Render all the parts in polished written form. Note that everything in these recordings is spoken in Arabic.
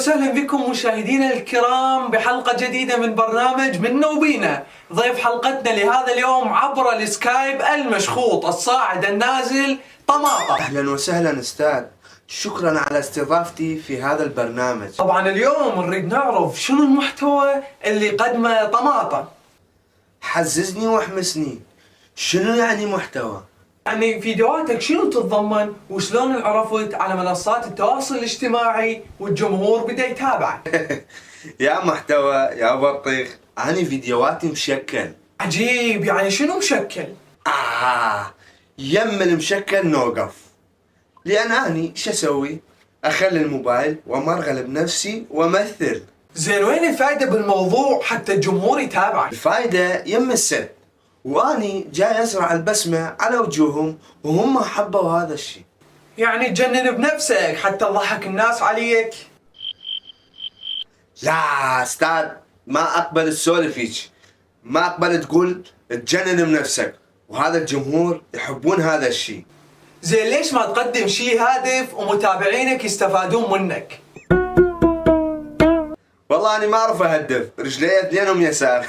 وسهلا بكم مشاهدينا الكرام بحلقة جديدة من برنامج منا وبينا. ضيف حلقتنا لهذا اليوم عبر السكايب المشخوط الصاعد النازل طماطة. أهلا وسهلا أستاذ، شكرا على استضافتي في هذا البرنامج. طبعا اليوم نريد نعرف شنو المحتوى اللي قدمه طماطة. حززني واحمسني، شنو يعني محتوى؟ يعني فيديوهاتك شنو تتضمن وشلون عرفت على منصات التواصل الاجتماعي والجمهور بدأ يتابعك؟ يا محتوى يا بطيخ، أنا فيديوهاتي مشكل. عجيب، يعني شنو مشكل؟ يم المشكل نوقف، لأن أني شو أسوي؟ أخلي الموبايل وأمرغل بنفسي وأمثل. زين وين الفائدة بالموضوع حتى الجمهور يتابعك؟ الفايدة يم السد، وأني جاي أزرع البسمة على وجوههم وهم حبوا هذا الشيء. يعني تجنن بنفسك حتى تضحك الناس عليك؟ لا أستاذ، ما أقبل السولف هيك، ما أقبل تقول تجنن بنفسك، وهذا الجمهور يحبون هذا الشيء. زين ليش ما تقدم شيء هادف ومتابعينك يستفادون منك؟ والله أنا ما أعرف أهدف، رجلي اثنينهم يسار.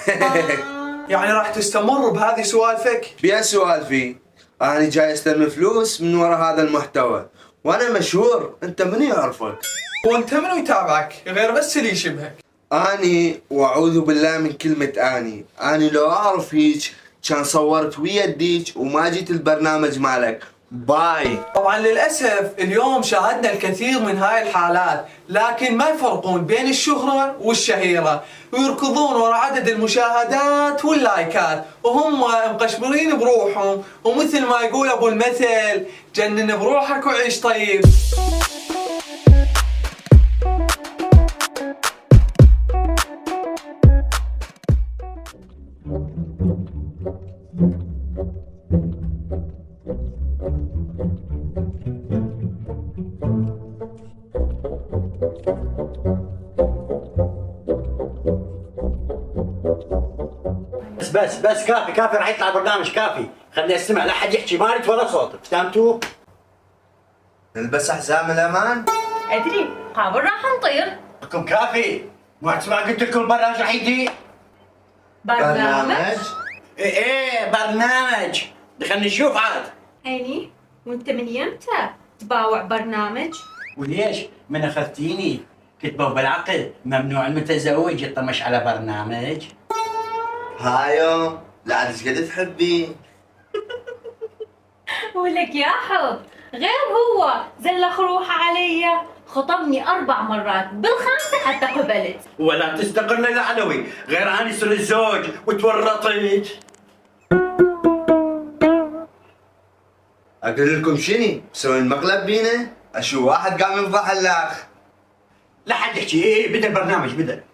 يعني راح تستمر بهذه سوالفك؟ بيا سوالفي، أنا جاي أستلم فلوس من وراء هذا المحتوى، وأنا مشهور، أنت من يعرفك؟ وانت منو يتابعك غير بس اللي يشبهك؟ أني وأعوذ بالله من كلمة أني لو أعرف هيك كان صورت ويا الديك وما جيت البرنامج مالك. باي. طبعا للأسف اليوم شاهدنا الكثير من هاي الحالات، لكن ما يفرقون بين الشهرة والشهيرة، ويركضون وراء عدد المشاهدات واللايكات وهم مقشبرين بروحهم، ومثل ما يقول أبو المثل جنن بروحك وعيش طيب. بس كافي راح يطلع البرنامج، كافي خليني اسمع، لا حد يحكي، ما اريد ولا صوت، فهمتوا؟ نلبس حزام الأمان؟ ادري قابل راح نطير. لكم كافي، ما تسمع قلت لكم البرنامج راح يجي؟ برنامج؟ ايه برنامج، خلينا نشوف عاد. عيني وانت من يمتى تباوع برنامج؟ وليش؟ من اخذتيني كتبوا بالعقل ممنوع المتزوج يطمش على برنامج. هايو، لا ايش قد تحبي؟ ولك يا حب، غير هو زلخ روحه علي، خطبني 4 مرات، بالخامسة حتى قبلت. ولا تستقر العلوي، غير اني صرت الزوج وتورطت. اقول لكم شني؟ مسوي المقلب بينا؟ اشوف واحد قام يفضح الاخ. لا حد يحكي، ايه بدا البرنامج بدا.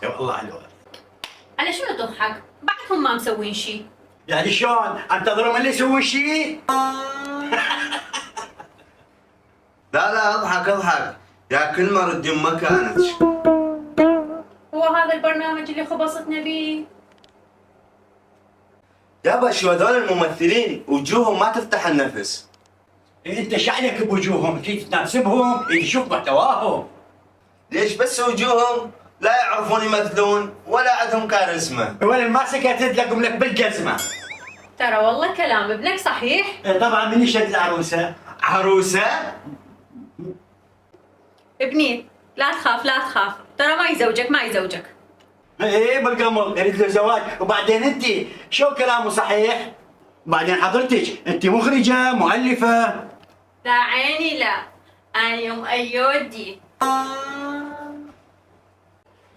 يا والله حلوة. على شنو تضحك؟ بعدهم ما مسوين شيء. يعني شلون؟ انتظروا من اللي يسوي شيء؟ لا اضحك، يا كل ما رد مكانك. هو هذا البرنامج اللي خبصتنا بيه؟ يابا شو هذول الممثلين وجوههم ما تفتح النفس. انت شعلك بوجوههم، تيجي تناسبهم، شوف محتواهم. ليش بس وجوههم لا يعرفون يمثلون ولا عندهم كاريزما؟ ولا الماسكه تدلقم لك بالجزمه. ترى والله كلام ابنك صحيح. طبعا من يشد العروسه؟ عروسه؟ ابني لا تخاف، ترى ما يزوجك. ايه بالقمر يريد له زواج، وبعدين انت شو كلامه صحيح؟ بعدين حضرتك انت مخرجه مؤلفه. لا عيني لا، أنا أم أيودي.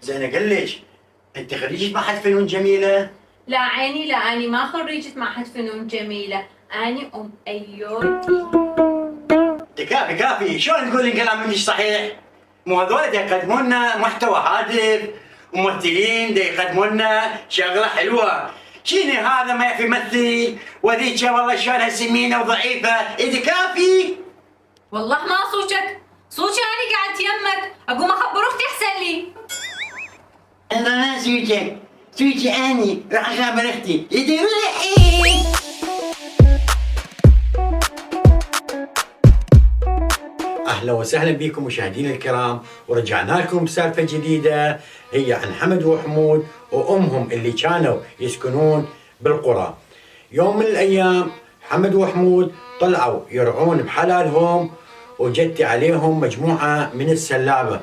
زين اقول لك، انت خريجه معهد فنون جميله؟ لا عيني لا، أنا ما خريجة معهد فنون جميلة، أنا أم أيودي. كافي، شلون تقولين كلام منش صحيح؟ مو هذول دا يقدموا لنا محتوى هادف، وممثلين دا يقدموا لنا شغله حلوه، شيني هذا ما يعرف يمثل، وذيك والله شلونها سمينه وضعيفه، اذا كافي. والله ما صوتك أنا قاعد يمك، أقوم أخبر أختي أحسن لي. انا ما زوجك، تويجي اني راح اخابر اختي يديروا لي. اهلا وسهلا بكم مشاهدينا الكرام، ورجعنا لكم بسالفه جديده هي عن حمد وحمود وامهم اللي كانوا يسكنون بالقرى. يوم من الايام حمد وحمود طلعوا يرعون بحلالهم، وجت عليهم مجموعه من السلابه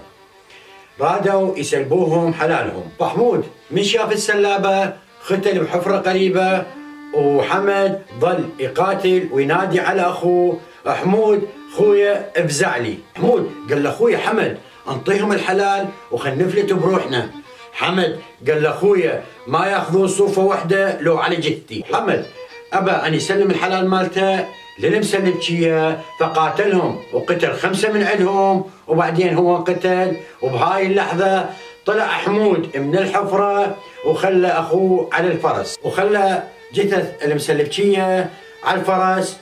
رادوا يسلبوهم حلالهم. فحمود من شاف السلابه ختل بحفره قريبه، وحمد ظل يقاتل وينادي على اخوه حمود خويا افزع لي. حمود قال لاخويا حمد انطيهم الحلال وخل نفلت بروحنا. حمد قال لاخويا ما ياخذون صوفه واحده لو على جثتي. حمد ابى ان يسلم الحلال مالته للمسلبجيه، فقاتلهم وقتل 5 من عندهم، وبعدين هو قتل. وبهاي اللحظه طلع حمود من الحفره وخلى اخوه على الفرس، وخلى جثث المسلبجيه على الفرس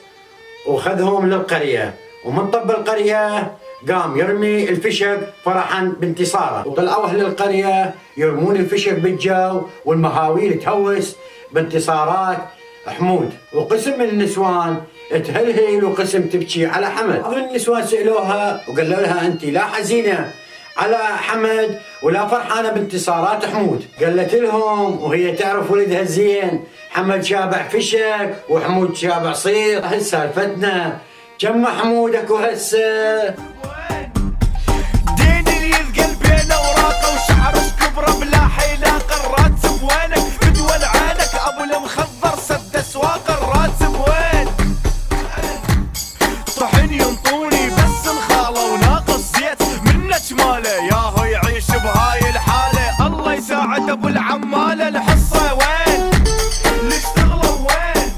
وخذهم للقريه. ومن طب القريه قام يرمي الفشق فرحا بانتصاره، وطلعوا اهل القريه يرمون الفشق بالجو، والمهاويل تهوس بانتصارات حمود. وقسم من النسوان تهلهل وقسم تبكي على حمد. بعض النسوان سالوها وقالوا لها انت لا حزينه على حمد ولا فرحانه بانتصارات حمود. قالت لهم وهي تعرف ولدها زين، حمد شابع فشق وحمود شابع صير. هسه سالفتنا كم حمودك وهسه دين اللي يثقل بين اوراقه وشعرك كبره بلا حيلاقه. الراتب وينك بدول عينك ابو المخضر سد اسواق. الراتب وين طحن ينطوني بس الخاله وناقص زيت من جماله. ياهو يعيش بهاي الحاله الله يساعد ابو العماله. الحصه وين نشتغله وين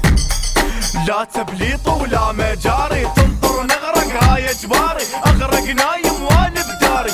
لا تبليط ولا مجاري. تنطر نغرق هاي اجباري اغرق نايم وانا بداري.